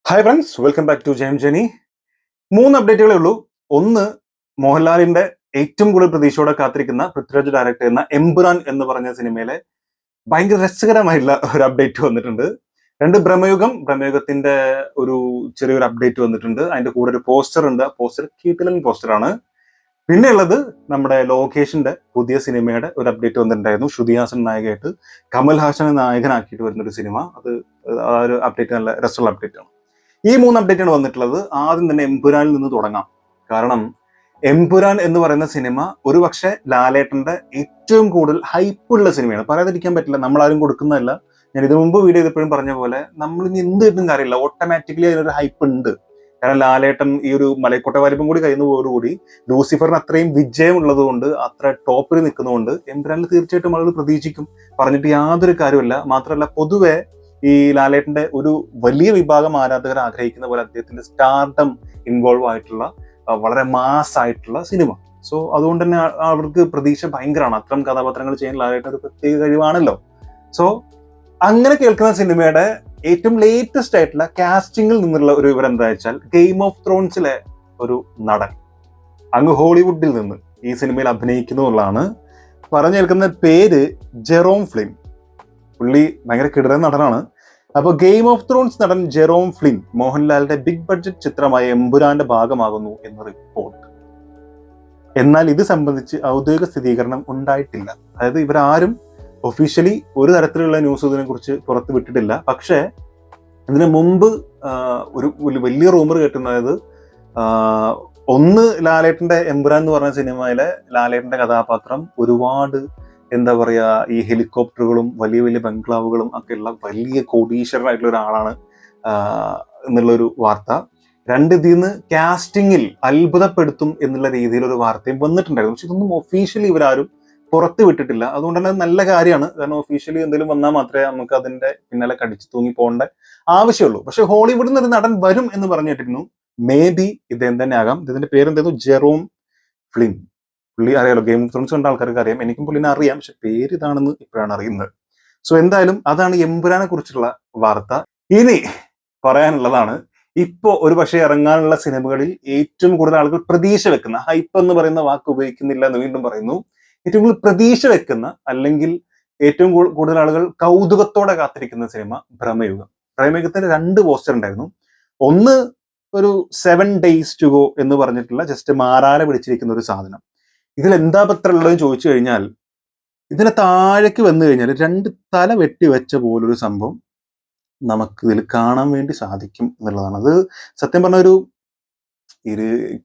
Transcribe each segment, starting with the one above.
Hi friends, welcome back to ജെയിം ജെനി. 3 അപ്ഡേറ്റുകളേ ഉള്ളൂ. ഒന്ന്, മോഹൻലാലിന്റെ ഏറ്റവും കൂടുതൽ പ്രതീക്ഷയോടെ കാത്തിരിക്കുന്ന പൃഥ്വിരാജ് ഡയറക്ട് ചെയ്യുന്ന എമ്പുരാൻ എന്ന് പറഞ്ഞ സിനിമയിലെ ഭയങ്കര രസകരമായിട്ടുള്ള ഒരു അപ്ഡേറ്റ് വന്നിട്ടുണ്ട്. 2, ബ്രഹ്മയുഗത്തിന്റെ ഒരു ചെറിയൊരു അപ്ഡേറ്റ് വന്നിട്ടുണ്ട്. അതിന്റെ കൂടെ ഒരു പോസ്റ്റർ ഉണ്ട്. ആ പോസ്റ്റർ കീട്ടിലൻ പോസ്റ്ററാണ്. പിന്നെ ഉള്ളത് നമ്മുടെ ലോകേഷിന്റെ പുതിയ സിനിമയുടെ ഒരു അപ്ഡേറ്റ് വന്നിട്ടുണ്ടായിരുന്നു. ശ്രുതി ഹാസൻ നായികയായിട്ട് കമൽ ഹാസനെ നായകനാക്കിയിട്ട് വരുന്നൊരു സിനിമ. ആ ഒരു അപ്ഡേറ്റ് നല്ല രസമുള്ള അപ്ഡേറ്റ് ആണ്. ഈ 3 അപ്ഡേറ്റാണ് വന്നിട്ടുള്ളത്. ആദ്യം തന്നെ എമ്പുരാനിൽ നിന്ന് തുടങ്ങാം. കാരണം എമ്പുരാൻ എന്ന് പറയുന്ന സിനിമ ഒരുപക്ഷെ ലാലേട്ടന്റെ ഏറ്റവും കൂടുതൽ ഹൈപ്പുള്ള സിനിമയാണ്. പറയാതിരിക്കാൻ പറ്റില്ല. നമ്മളാരും കൊടുക്കുന്നതല്ല. ഞാൻ ഇതിനു മുമ്പ് വീഡിയോ ചെയ്തപ്പോഴും പറഞ്ഞ പോലെ നമ്മൾ ഇനി എന്ത് കിട്ടും കാര്യമില്ല. ഓട്ടോമാറ്റിക്കലി അതിനൊരു ഹൈപ്പ് ഉണ്ട്. കാരണം ലാലേട്ടൻ ഈ ഒരു മലൈക്കോട്ട വാലിബും കൂടി കഴിയുന്നതോടുകൂടി ലൂസിഫറിന് അത്രയും വിജയം ഉള്ളതുകൊണ്ട്, അത്ര ടോപ്പിൽ നിൽക്കുന്നതുകൊണ്ട് എമ്പുരാനിൽ തീർച്ചയായിട്ടും ആളുകൾ പ്രതീക്ഷിക്കും. പറഞ്ഞിട്ട് യാതൊരു കാര്യമില്ല. മാത്രമല്ല, പൊതുവെ ഈ ലാലേട്ടന്റെ ഒരു വലിയ വിഭാഗം ആരാധകർ ആഗ്രഹിക്കുന്ന പോലെ അദ്ദേഹത്തിന്റെ സ്റ്റാർഡം ഇൻവോൾവ് ആയിട്ടുള്ള വളരെ മാസ് ആയിട്ടുള്ള സിനിമ. സോ അതുകൊണ്ട് തന്നെ അവർക്ക് പ്രതീക്ഷ ഭയങ്കരമാണ്. അത്തരം കഥാപാത്രങ്ങൾ ചെയ്യാൻ ലാലേട്ടൻ ഒരു പ്രത്യേക കഴിവാണല്ലോ. സോ അങ്ങനെ കേൾക്കുന്ന സിനിമയുടെ ഏറ്റവും ലേറ്റസ്റ്റ് ആയിട്ടുള്ള കാസ്റ്റിംഗിൽ നിന്നുള്ള ഒരു വിവരം എന്താ വെച്ചാൽ, ഗെയിം ഓഫ് ത്രോൺസിലെ ഒരു നടൻ അങ്ങ് ഹോളിവുഡിൽ നിന്ന് ഈ സിനിമയിൽ അഭിനയിക്കുന്നു എന്നുള്ളതാണ്. പറഞ്ഞു കേൾക്കുന്ന പേര് ജെറോം ഫ്ലിൻ. പുള്ളി ഭയങ്കര കിടറൻ നടനാണ്. അപ്പൊ ഗെയിം ഓഫ് ത്രോൺസ് നടൻ ജെറോം ഫ്ലിൻ മോഹൻലാലിന്റെ ബിഗ് ബഡ്ജറ്റ് ചിത്രമായ എമ്പുരാന്റെ ഭാഗമാകുന്നു എന്ന് റിപ്പോർട്ട്. എന്നാൽ ഇത് സംബന്ധിച്ച് ഔദ്യോഗിക സ്ഥിരീകരണം ഉണ്ടായിട്ടില്ല. അതായത് ഇവരാരും ഒഫീഷ്യലി ഒരു തരത്തിലുള്ള ന്യൂസ് ഇതിനെ കുറിച്ച് പുറത്തു വിട്ടിട്ടില്ല. പക്ഷേ ഇതിനു മുമ്പ് ഒരു വലിയ റൂമർ കേട്ടുന്നത്, ഒന്ന്, ലാലേട്ടന്റെ എമ്പുരാൻ എന്ന് പറഞ്ഞ സിനിമയിലെ ലാലേട്ടന്റെ കഥാപാത്രം ഒരുപാട് എന്താ പറയാ, ഈ ഹെലികോപ്റ്ററുകളും വലിയ വലിയ ബംഗ്ലാവുകളും ഒക്കെ ഉള്ള വലിയ കോടീശ്വരനായിട്ടുള്ള ഒരാളാണ് എന്നുള്ളൊരു വാർത്ത. 2, ഇതിൽ നിന്ന് കാസ്റ്റിംഗിൽ അത്ഭുതപ്പെടുത്തും എന്നുള്ള രീതിയിൽ ഒരു വാർത്തയും വന്നിട്ടുണ്ടായിരുന്നു. പക്ഷെ ഇതൊന്നും ഒഫീഷ്യലി ഇവരാരും പുറത്ത് വിട്ടിട്ടില്ല. അതുകൊണ്ട് തന്നെ നല്ല കാര്യമാണ്. കാരണം ഒഫീഷ്യലി എന്തെങ്കിലും വന്നാൽ മാത്രമേ നമുക്ക് അതിന്റെ പിന്നാലെ കടിച്ചു തൂങ്ങി പോകേണ്ട ആവശ്യമുള്ളൂ. പക്ഷെ ഹോളിവുഡിൽ നിന്ന് ഒരു നടൻ വരും എന്ന് പറഞ്ഞിട്ടിരുന്നു. മേ ബി ഇദ്ദേഹം തന്നെ ആകാം. ഇതിന്റെ പേരെന്തായിരുന്നു? Jerome Flynn. പുള്ളി അറിയാലോ, ഗെയിം ഓഫ് ത്രോൺസ് കണ്ട ആൾക്കാർക്ക് അറിയാം. എനിക്കും പുള്ളിനെ അറിയാം. പക്ഷെ പേര് ഇതാണെന്ന് ഇപ്പോഴാണ് അറിയുന്നത്. സോ എന്തായാലും അതാണ് എമ്പുരാനെ കുറിച്ചുള്ള വാർത്ത. ഇനി പറയാനുള്ളതാണ്, ഇപ്പോ ഒരു പക്ഷേ ഇറങ്ങാനുള്ള സിനിമകളിൽ ഏറ്റവും കൂടുതൽ ആളുകൾ പ്രതീക്ഷ വെക്കുന്ന, ഹൈപ്പ് എന്ന് പറയുന്ന വാക്ക് ഉപയോഗിക്കുന്നില്ല എന്ന് വീണ്ടും പറയുന്നു, ഏറ്റവും കൂടുതൽ പ്രതീക്ഷ വെക്കുന്ന അല്ലെങ്കിൽ ഏറ്റവും കൂടുതൽ ആളുകൾ കൗതുകത്തോടെ കാത്തിരിക്കുന്ന സിനിമ ബ്രഹ്മയുഗം. ബ്രഹ്മയുഗത്തിന് 2 പോസ്റ്റർ ഉണ്ടായിരുന്നു. ഒന്ന്, ഒരു 7 days to go എന്ന് പറഞ്ഞിട്ടുള്ള ജസ്റ്റ് മാറാല പിടിച്ചിരിക്കുന്ന ഒരു സാധനം. ഇതിൽ എന്താ പത്രമുള്ളതെന്ന് ചോദിച്ചു കഴിഞ്ഞാൽ, ഇതിനെ താഴേക്ക് വന്നു കഴിഞ്ഞാൽ 2 തല വെട്ടി വെച്ച പോലൊരു സംഭവം നമുക്ക് ഇതിൽ കാണാൻ വേണ്ടി സാധിക്കും എന്നുള്ളതാണ്. അത് സത്യം പറഞ്ഞ ഒരു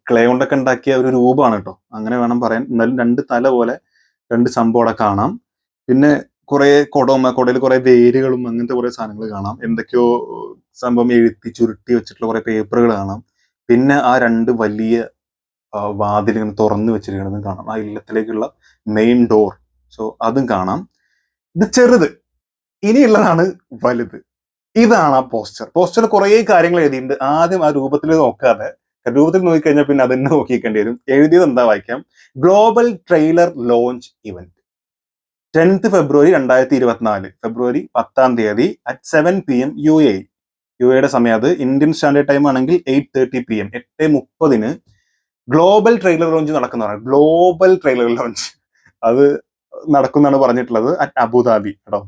ക്ലേ കൊണ്ടൊക്കെ ഉണ്ടാക്കിയ ഒരു രൂപമാണ് കേട്ടോ, അങ്ങനെ വേണം പറയാൻ. എന്നാലും 2 തല പോലെ 2 സംഭവം അവിടെ കാണാം. പിന്നെ കുറെ കൊടയിൽ കുറെ വേരുകളും അങ്ങനത്തെ കുറെ സാധനങ്ങൾ കാണാം. എന്തൊക്കെയോ സംഭവം എഴുത്തി ചുരുട്ടി വെച്ചിട്ടുള്ള കുറെ പേപ്പറുകൾ കാണാം. പിന്നെ ആ 2 വലിയ വാതിൽ ഇങ്ങനെ തുറന്നു വെച്ചിരിക്കുന്നതും കാണാം. ആ ഇല്ലത്തിലേക്കുള്ള മെയിൻ ഡോർ. സോ അതും കാണാം. ഇത് ചെറുത്. ഇനിയുള്ളതാണ് വലുത്. ഇതാണ് ആ പോസ്റ്റർ. പോസ്റ്ററിൽ കുറെ കാര്യങ്ങൾ എഴുതിയിട്ടുണ്ട്. ആദ്യം ആ രൂപത്തിൽ നോക്കാതെ, രൂപത്തിൽ നോക്കിക്കഴിഞ്ഞാൽ പിന്നെ അതന്നെ നോക്കിക്കേണ്ടി വരും. എഴുതിയത് എന്താ വായിക്കാം. Global trailer launch event 10th February 2024, February 10 at 7 PM UAE. യുടെ സമയം, അത് ഇന്ത്യൻ സ്റ്റാൻഡേർഡ് ടൈം ആണെങ്കിൽ 8:30 PM, 8:30 ഗ്ലോബൽ ട്രെയിലർ ലോഞ്ച് നടക്കുന്നതാണ്. ഗ്ലോബൽ ട്രെയിലർ ലോഞ്ച് അത് നടക്കുന്നാണ് പറഞ്ഞിട്ടുള്ളത്. അറ്റ് അബുദാബി കേട്ടോ.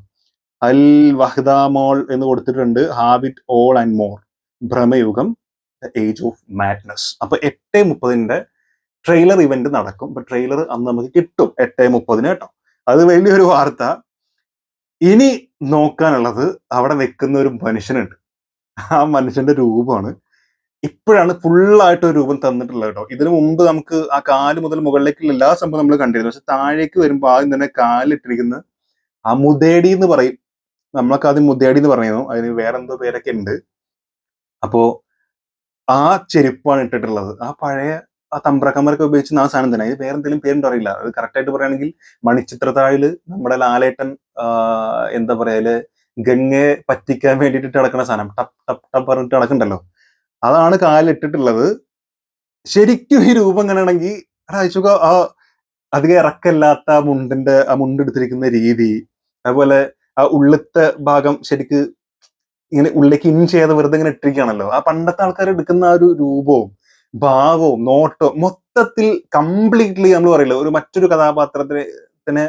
അൽ വഹ്ദ മോൾ എന്ന് കൊടുത്തിട്ടുണ്ട്. Have it all and more, Bramayugam the age of madness. അപ്പൊ 8:30 ട്രെയിലർ ഇവന്റ് നടക്കും. അപ്പൊ ട്രെയിലർ അന്ന് നമുക്ക് കിട്ടും 8:30 കേട്ടോ. അത് വലിയൊരു വാർത്ത. ഇനി നോക്കാനുള്ളത്, അവിടെ വെക്കുന്ന ഒരു മനുഷ്യനുണ്ട്. ആ മനുഷ്യന്റെ രൂപമാണ്. ഇപ്പോഴാണ് ഫുള്ളായിട്ട് ഒരു രൂപം തന്നിട്ടുള്ളത് കേട്ടോ. ഇതിനു മുമ്പ് നമുക്ക് ആ കാല് മുതൽ മുകളിലേക്കുള്ള എല്ലാ സംഭവം നമ്മൾ കണ്ടിരുന്നു. പക്ഷെ താഴേക്ക് വരുമ്പോൾ ആദ്യം തന്നെ കാലിട്ടിരിക്കുന്ന ആ മുതേടി എന്ന് പറയും. നമ്മളൊക്കെ ആദ്യം മുതേടി എന്ന് പറയുന്നു. അതിന് വേറെന്തോ പേരൊക്കെ ഉണ്ട്. അപ്പോ ആ ചെരുപ്പാണ് ഇട്ടിട്ടുള്ളത്. ആ പഴയ ആ തമ്പ്രക്കന്മാരൊക്കെ ഉപയോഗിച്ച് ആ സാധനം തന്നെ. ഇത് വേറെ എന്തെങ്കിലും പേരുണ്ടോ അറിയില്ല. അത് കറക്റ്റായിട്ട് പറയുകയാണെങ്കിൽ മണിച്ചിത്രത്താഴില് നമ്മുടെ ലാലേട്ടൻ എന്താ പറയാ, ഗംഗയെ പറ്റിക്കാൻ വേണ്ടിയിട്ട് നടക്കുന്ന സാധനം, ടപ്പ് ടപ്പ് ടപ്പ് പറഞ്ഞിട്ട് നടക്കണ്ടല്ലോ, അതാണ് കാലിട്ടിട്ടുള്ളത്. ശരിക്കും ഈ രൂപം എങ്ങനെയാണെങ്കിൽ അയച്ചുക, ആ അധികം ഇറക്കല്ലാത്ത ആ മുണ്ടെടുത്തിരിക്കുന്ന രീതി, അതുപോലെ ആ ഉള്ളത്തെ ഭാഗം ശരിക്ക് ഇങ്ങനെ ഉള്ളിലേക്ക് ഇൻ ചെയ്ത് വെറുതെ ഇങ്ങനെ ഇട്ടിരിക്കുകയാണല്ലോ. ആ പണ്ടത്തെ ആൾക്കാർ എടുക്കുന്ന ആ ഒരു രൂപവും ഭാവവും നോട്ടവും മൊത്തത്തിൽ കംപ്ലീറ്റ്ലി നമ്മൾ പറയില്ല ഒരു മറ്റൊരു കഥാപാത്രത്തിനെ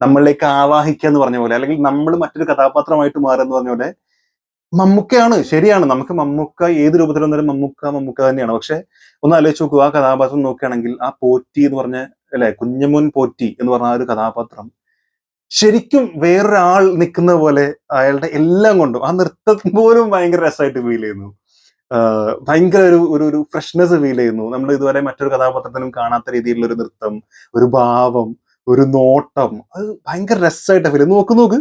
നമ്മളിലേക്ക് ആവാഹിക്കുക എന്ന് പറഞ്ഞ പോലെ, അല്ലെങ്കിൽ നമ്മൾ മറ്റൊരു കഥാപാത്രമായിട്ട് മാറുക എന്ന് പറഞ്ഞ പോലെ മമ്മൂക്കയാണ്. ശരിയാണ്, നമുക്ക് മമ്മൂക്ക ഏത് രൂപത്തിൽ വന്നാലും മമ്മൂക്ക തന്നെയാണ്. പക്ഷെ ഒന്ന് ആലോചിച്ച് നോക്കുക, ആ കഥാപാത്രം നോക്കുകയാണെങ്കിൽ ആ പോറ്റി എന്ന് പറഞ്ഞ, അല്ലെ, കുഞ്ഞമോൻ പോറ്റി എന്ന് പറഞ്ഞ ആ ഒരു കഥാപാത്രം ശരിക്കും വേറൊരാൾ നിൽക്കുന്ന പോലെ അയാളുടെ എല്ലാം കൊണ്ടും ആ നൃത്തം പോലും ഭയങ്കര രസമായിട്ട് ഫീൽ ചെയ്യുന്നു. ഭയങ്കര ഒരു ഒരു ഫ്രഷ്നെസ് ഫീൽ ചെയ്യുന്നു. നമ്മൾ ഇതുവരെ മറ്റൊരു കഥാപാത്രത്തിനും കാണാത്ത രീതിയിലുള്ള ഒരു നൃത്തം, ഒരു ഭാവം, ഒരു നോട്ടം, അത് ഭയങ്കര രസമായിട്ട് ഫീൽ ചെയ്യുന്നു. നോക്ക്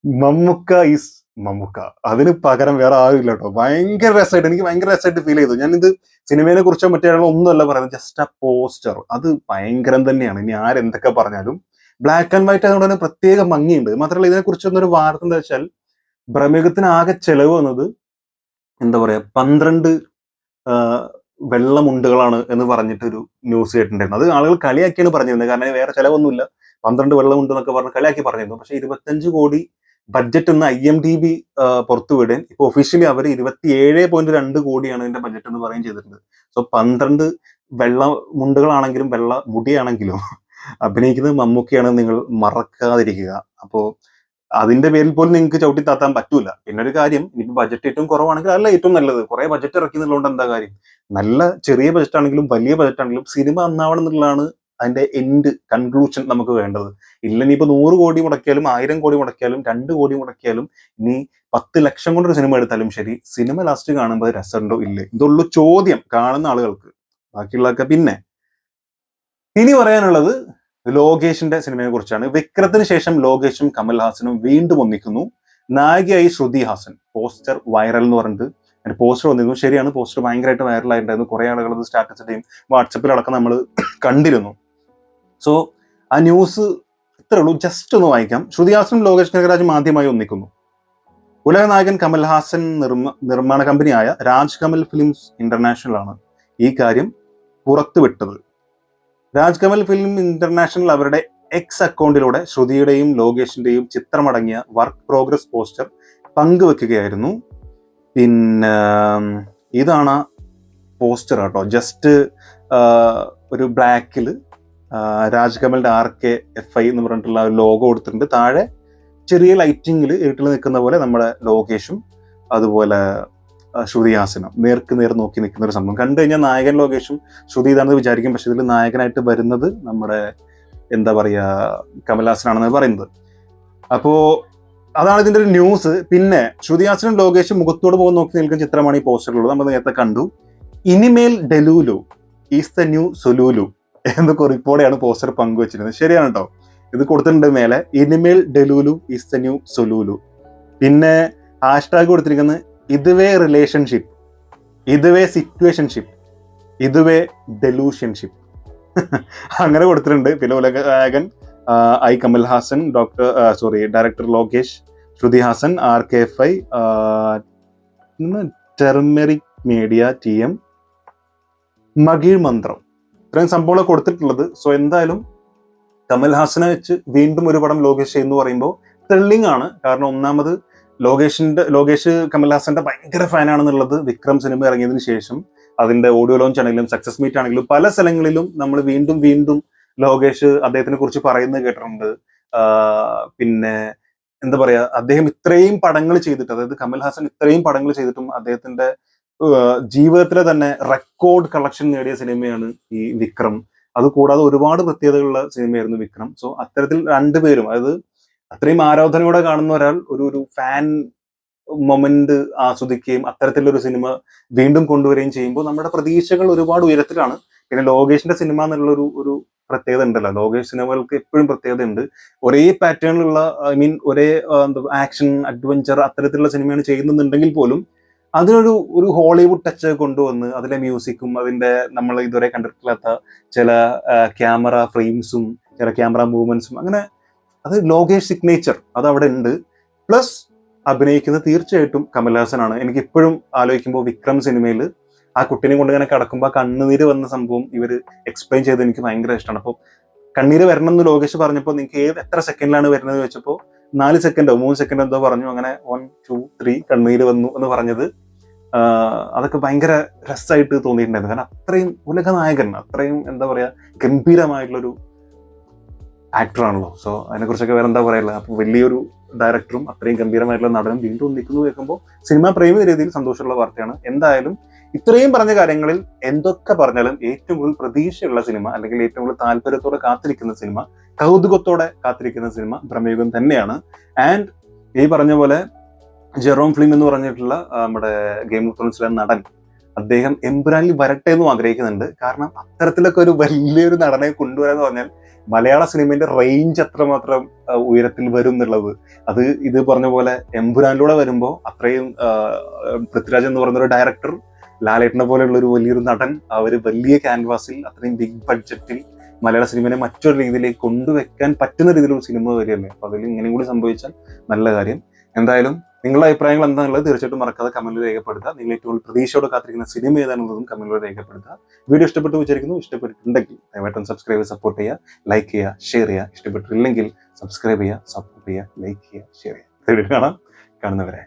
മമ്മൂക്ക ഈസ് മമ്മൂക്ക, അതിന് പകരം വേറെ ആരുമില്ല കേട്ടോ. ഭയങ്കര രസമായിട്ട്, എനിക്ക് ഭയങ്കര രസമായിട്ട് ഫീൽ ചെയ്തു. ഞാനിത് സിനിമയെ കുറിച്ചോ മറ്റേ ഒന്നുമല്ല പറയുന്നത്, ജസ്റ്റ് ആ പോസ്റ്റർ അത് ഭയങ്കരം തന്നെയാണ്. ഇനി ആരെന്തൊക്കെ പറഞ്ഞാലും ബ്ലാക്ക് ആൻഡ് വൈറ്റ് ആയതുകൊണ്ട് തന്നെ പ്രത്യേക ഭംഗിയുണ്ട്. മാത്രമല്ല ഇതിനെ കുറിച്ചൊന്നൊരു വാർത്ത എന്താ വെച്ചാൽ, ബ്രഹ്മയുഗത്തിന് ആകെ ചെലവ് വന്നത് എന്താ പറയാ 12 വെള്ളമുണ്ടുകളാണ് എന്ന് പറഞ്ഞിട്ടൊരു ന്യൂസ് കേട്ടിട്ടുണ്ടായിരുന്നു. അത് ആളുകൾ കളിയാക്കിയാണ് പറഞ്ഞിരുന്നത്, കാരണം വേറെ ചെലവൊന്നുമില്ല, 12 വെള്ളമുണ്ട് എന്നൊക്കെ പറഞ്ഞ് കളിയാക്കി പറഞ്ഞിരുന്നു. പക്ഷെ 25 കോടി ബഡ്ജറ്റ് എന്ന് IMDb പുറത്തുവിടാൻ ഇപ്പൊ ഒഫീഷ്യലി അവർ 27.2 കോടിയാണ് ഇതിന്റെ ബഡ്ജറ്റ് എന്ന് പറയുകയും ചെയ്തിട്ടുണ്ട്. സോ 12 വെള്ള മുണ്ടുകളാണെങ്കിലും വെള്ള മുടിയാണെങ്കിലും അഭിനയിക്കുന്നത് മമ്മൂക്കയാണ്, നിങ്ങൾ മറക്കാതിരിക്കുക. അപ്പോ അതിന്റെ പേരിൽ പോലും നിങ്ങൾക്ക് ചവിട്ടി താത്താൻ പറ്റൂല. പിന്നെ ഒരു കാര്യം, ഇനിയിപ്പോ ബഡ്ജറ്റ് ഏറ്റവും കുറവാണെങ്കിൽ അല്ല ഏറ്റവും നല്ലത്, കുറെ ബഡ്ജറ്റ് ഇറക്കി എന്നുള്ളതുകൊണ്ട് എന്താ കാര്യം. നല്ല ചെറിയ ബഡ്ജറ്റ് ആണെങ്കിലും വലിയ ബഡ്ജറ്റ് ആണെങ്കിലും സിനിമ നന്നാവണം എന്നുള്ളതാണ് അതിന്റെ എൻഡ് കൺക്ലൂഷൻ നമുക്ക് വേണ്ടത്. ഇല്ല ഇനിയിപ്പോ 100 കോടി മുടക്കിയാലും 1000 കോടി മുടക്കിയാലും 2 കോടി മുടക്കിയാലും ഇനി 10 ലക്ഷം കൊണ്ടൊരു സിനിമ എടുത്താലും ശരി, സിനിമ ലാസ്റ്റ് കാണുമ്പോൾ രസമുണ്ടോ ഇല്ലേ, ഇതുള്ളൂ ചോദ്യം കാണുന്ന ആളുകൾക്ക്. ബാക്കിയുള്ളതൊക്കെ പിന്നെ. ഇനി പറയാനുള്ളത് ലോകേഷിന്റെ സിനിമയെ കുറിച്ചാണ്. വിക്രത്തിന് ശേഷം ലോകേഷും കമൽഹാസനും വീണ്ടും ഒന്നിക്കുന്നു. നായികയായി ശ്രുതി ഹാസൻ. പോസ്റ്റർ വൈറൽ എന്ന് പറഞ്ഞിട്ട് പോസ്റ്റർ വന്നിരുന്നു. ശരിയാണ്, പോസ്റ്റർ ഭയങ്കരമായിട്ട് വൈറലായിട്ടുണ്ടായിരുന്നു. കുറെ ആളുകൾ അത് സ്റ്റാറ്റസ് ഇടുകയും വാട്സപ്പിലടക്കം നമ്മൾ കണ്ടിരുന്നു. സോ ആ ന്യൂസ് ഇത്രേ ഉള്ളൂ, ജസ്റ്റ് ഒന്ന് വായിക്കാം. ശ്രുതി ഹാസനും ലോകേഷ് കനകരാജും ആദ്യമായി ഒന്നിക്കുന്നു. ഉലക നായകൻ കമൽഹാസൻ നിർമ്മാണ കമ്പനിയായ രാജ് കമൽ ഫിലിംസ് ഇന്റർനാഷണൽ ആണ് ഈ കാര്യം പുറത്തുവിട്ടത്. രാജ് കമൽ ഫിലിം ഇന്റർനാഷണൽ അവരുടെ എക്സ് അക്കൗണ്ടിലൂടെ ശ്രുതിയുടെയും ലോകേഷിന്റെയും ചിത്രമടങ്ങിയ വർക്ക് പ്രോഗ്രസ് പോസ്റ്റർ പങ്കുവെക്കുകയായിരുന്നു. പിന്നെ ഇതാണ് പോസ്റ്റർ കേട്ടോ. ജസ്റ്റ് ഒരു ബ്ലാക്കിൽ രാജ് കമലിന്റെ RKFI എന്ന് പറഞ്ഞിട്ടുള്ള ലോഗോ കൊടുത്തിട്ടുണ്ട്. താഴെ ചെറിയ ലൈറ്റിങ്ങിൽ ഇരുട്ടിൽ നിൽക്കുന്ന പോലെ നമ്മുടെ ലോകേഷും അതുപോലെ ശ്രുതി ഹാസനും നേർക്ക് നേർ നോക്കി നിൽക്കുന്ന ഒരു സംഭവം. കണ്ടു കഴിഞ്ഞാൽ നായകൻ ലോകേഷും ശ്രുതി ഇതാണെന്ന് വിചാരിക്കും. പക്ഷെ ഇതിൽ നായകനായിട്ട് വരുന്നത് നമ്മുടെ എന്താ പറയാ കമൽഹാസനാണെന്ന് പറയുന്നത്. അപ്പോ അതാണ് ഇതിന്റെ ഒരു ന്യൂസ്. പിന്നെ ശ്രുതി ഹാസനും ലോകേഷും മുഖത്തോട് പോകുന്ന നോക്കി നിൽക്കുന്ന ചിത്രമാണ് ഈ പോസ്റ്ററിലുള്ളത്. നമ്മൾ നേരത്തെ കണ്ടു. ഇനിമേൽ ഡെലൂലു ഈസ് ദ ന്യൂ സൊലൂലു എന്ന കുറിപ്പോടെയാണ് പോസ്റ്റർ പങ്കുവച്ചിരുന്നത്. ശരിയാണ് കേട്ടോ, ഇത് കൊടുത്തിട്ടുണ്ട് മേലെ, ഇനിമേൽ ഡെലൂലു ഈസ് ദ ന്യൂ സൊലൂലു. പിന്നെ ഹാഷ്ടാഗ് കൊടുത്തിരിക്കുന്നത് ഇതുവേ റിലേഷൻഷിപ്പ്, ഇതുവേ സിറ്റുവേഷൻഷിപ്പ്, ഇതുവേ ഡെലൂഷൻഷിപ്പ് അങ്ങനെ കൊടുത്തിട്ടുണ്ട്. പിന്നെ ഉലകനായകൻ Kamal Haasan, director Lokesh, Shruti Haasan, RKFI, ടെർമെറിക് media, TM, മകീർ മന്ത്രം, ഇത്രയും സംഭവങ്ങൾ കൊടുത്തിട്ടുള്ളത്. സോ എന്തായാലും കമൽഹാസനെ വെച്ച് വീണ്ടും ഒരു പടം ലോകേഷ് എന്ന് പറയുമ്പോൾ ത്രില്ലിംഗ് ആണ്. കാരണം ഒന്നാമത് ലോകേഷ് കമൽഹാസന്റെ ഭയങ്കര ഫാനാണെന്നുള്ളത് വിക്രം സിനിമ ഇറങ്ങിയതിനു ശേഷം അതിന്റെ ഓഡിയോ ലോഞ്ച് ആണെങ്കിലും സക്സസ് മീറ്റ് ആണെങ്കിലും പല സ്ഥലങ്ങളിലും നമ്മൾ വീണ്ടും വീണ്ടും ലോകേഷ് അദ്ദേഹത്തിനെ കുറിച്ച് പറയുന്നത് കേട്ടിട്ടുണ്ട്. പിന്നെ എന്താ പറയാ, അദ്ദേഹം ഇത്രയും പടങ്ങൾ ചെയ്തിട്ട്, അതായത് കമൽഹാസൻ ഇത്രയും പടങ്ങൾ ചെയ്തിട്ടും അദ്ദേഹത്തിന്റെ ജീവിതത്തിലെ തന്നെ റെക്കോർഡ് കളക്ഷൻ നേടിയ സിനിമയാണ് ഈ വിക്രം. അതുകൂടാതെ ഒരുപാട് പ്രത്യേകതകളുള്ള സിനിമയായിരുന്നു വിക്രം. സോ അത്തരത്തിൽ രണ്ടുപേരും, അതായത് അത്രയും ആരാധനയോടെ കാണുന്ന ഒരാൾ ഒരു ഫാൻ മൊമെന്റ് ആസ്വദിക്കുകയും അത്തരത്തിലൊരു സിനിമ വീണ്ടും കൊണ്ടുവരികയും ചെയ്യുമ്പോൾ നമ്മുടെ പ്രതീക്ഷകൾ ഒരുപാട് ഉയരത്തിലാണ്. പിന്നെ ലോകേഷിന്റെ സിനിമ എന്നുള്ള ഒരു പ്രത്യേകത ഉണ്ടല്ലോ, ലോകേഷ് സിനിമകൾക്ക് എപ്പോഴും പ്രത്യേകത ഉണ്ട്. ഒരേ പാറ്റേണിലുള്ള, ഒരേ ആക്ഷൻ അഡ്വഞ്ചർ അത്തരത്തിലുള്ള സിനിമയാണ് ചെയ്യുന്നുണ്ടെങ്കിൽ പോലും അതിനൊരു ഹോളിവുഡ് ടച്ച് കൊണ്ടുവന്ന് അതിലെ മ്യൂസിക്കും അതിന്റെ നമ്മൾ ഇതുവരെ കണ്ടിട്ടില്ലാത്ത ചില ക്യാമറ ഫ്രെയിംസും ചില ക്യാമറ മൂവ്മെന്റ്സും, അങ്ങനെ അത് ലോകേഷ് സിഗ്നേച്ചർ അത് അവിടെ ഉണ്ട്. പ്ലസ് അഭിനയിക്കുന്നത് തീർച്ചയായിട്ടും കമൽഹാസനാണ്. എനിക്ക് ഇപ്പോഴും ആലോചിക്കുമ്പോൾ വിക്രം സിനിമയിൽ ആ കുട്ടീനെ കൊണ്ട് ഇങ്ങനെ കിടക്കുമ്പോൾ ആ കണ്ണുനീര് വന്ന സംഭവം ഇവർ എക്സ്പ്ലെയിൻ ചെയ്ത് എനിക്ക് ഭയങ്കര ഇഷ്ടമാണ്. അപ്പോൾ കണ്ണീര് വരണം എന്ന് ലോകേഷ് പറഞ്ഞപ്പോൾ നിങ്ങൾക്ക് എത്ര സെക്കൻഡിലാണ് വരുന്നത് വെച്ചപ്പോൾ 4 സെക്കൻഡോ 3 സെക്കൻഡോ എന്തോ പറഞ്ഞു, അങ്ങനെ 1 2 3 കണ്ണീര് വന്നു എന്ന് പറഞ്ഞത് അതൊക്കെ ഭയങ്കര രസമായിട്ട് തോന്നിയിട്ടുണ്ടായിരുന്നു. കാരണം അത്രയും ഉലകനായകൻ, അത്രയും എന്താ പറയാ ഗംഭീരമായിട്ടുള്ളൊരു ആക്ടറാണല്ലോ. സോ അതിനെക്കുറിച്ചൊക്കെ വേറെ എന്താ പറയുക. അപ്പോൾ വലിയൊരു ഡയറക്ടറും അത്രയും ഗംഭീരമായിട്ടുള്ള നടനും വീണ്ടും ഒന്നിക്കുന്നു കേൾക്കുമ്പോൾ സിനിമാ പ്രേമി രീതിയിൽ സന്തോഷമുള്ള വാർത്തയാണ്. എന്തായാലും ഇത്രയും പറഞ്ഞ കാര്യങ്ങളിൽ എന്തൊക്കെ പറഞ്ഞാലും ഏറ്റവും കൂടുതൽ പ്രതീക്ഷയുള്ള സിനിമ, അല്ലെങ്കിൽ ഏറ്റവും കൂടുതൽ താല്പര്യത്തോടെ കാത്തിരിക്കുന്ന സിനിമ, കൗതുകത്തോടെ കാത്തിരിക്കുന്ന സിനിമ ബ്രഹ്മയുഗം തന്നെയാണ്. ആൻഡ് ഈ പറഞ്ഞ പോലെ ജെറോം ഫ്ലിം എന്ന് പറഞ്ഞിട്ടുള്ള നമ്മുടെ ഗെയിം ഓഫ് ത്രോൺസിലെ നടൻ, അദ്ദേഹം എമ്പുരാനിൽ വരട്ടെ എന്നും ആഗ്രഹിക്കുന്നുണ്ട്. കാരണം അത്തരത്തിലൊക്കെ ഒരു വലിയൊരു നടനെ കൊണ്ടുവരാന്ന് പറഞ്ഞാൽ മലയാള സിനിമയുടെ റേഞ്ച് അത്രമാത്രം ഉയരത്തിൽ വരും എന്നുള്ളത്, അത് ഇത് പറഞ്ഞ പോലെ എമ്പുരാനിലൂടെ വരുമ്പോൾ അത്രയും പൃഥ്വിരാജ് എന്ന് പറയുന്ന ഒരു ഡയറക്ടർ, ലാലേട്ടനെ പോലെയുള്ള ഒരു വലിയൊരു നടൻ, അവർ വലിയ ക്യാൻവാസിൽ അത്രയും ബിഗ് ബഡ്ജറ്റിൽ മലയാള സിനിമയെ മറ്റൊരു രീതിയിലേക്ക് കൊണ്ടുവെക്കാൻ പറ്റുന്ന രീതിയിലുള്ള സിനിമ വരികയല്ലേ. അപ്പൊ അതിൽ ഇങ്ങനെയും കൂടി സംഭവിച്ചാൽ നല്ല കാര്യം. എന്തായാലും നിങ്ങളുടെ അഭിപ്രായങ്ങൾ എന്താണുള്ളത് തീർച്ചയായിട്ടും മറക്കാതെ കമന്റിൽ രേഖപ്പെടുത്തുക. നിങ്ങൾ ഏറ്റവും പ്രതീക്ഷയോടെ കാത്തിരിക്കുന്ന സിനിമ ഏതാണെന്നതും കമന്റിലൂടെ രേഖപ്പെടുത്തുക. വീഡിയോ ഇഷ്ടപ്പെട്ടു വിചാരിക്കുന്നു. ഇഷ്ടപ്പെട്ടിട്ടുണ്ടെങ്കിൽ ദയവായിട്ടും സബ്സ്ക്രൈബ്, സപ്പോർട്ട് ചെയ്യുക, ലൈക്ക് ചെയ്യുക, ഷെയർ ചെയ്യുക. ഇഷ്ടപ്പെട്ടില്ലെങ്കിൽ സബ്സ്ക്രൈബ് ചെയ്യുക, സപ്പോർട്ട് ചെയ്യുക, ലൈക്ക് ചെയ്യുക, ഷെയർ ചെയ്യുക. കാണാം. കാണുന്നവരെ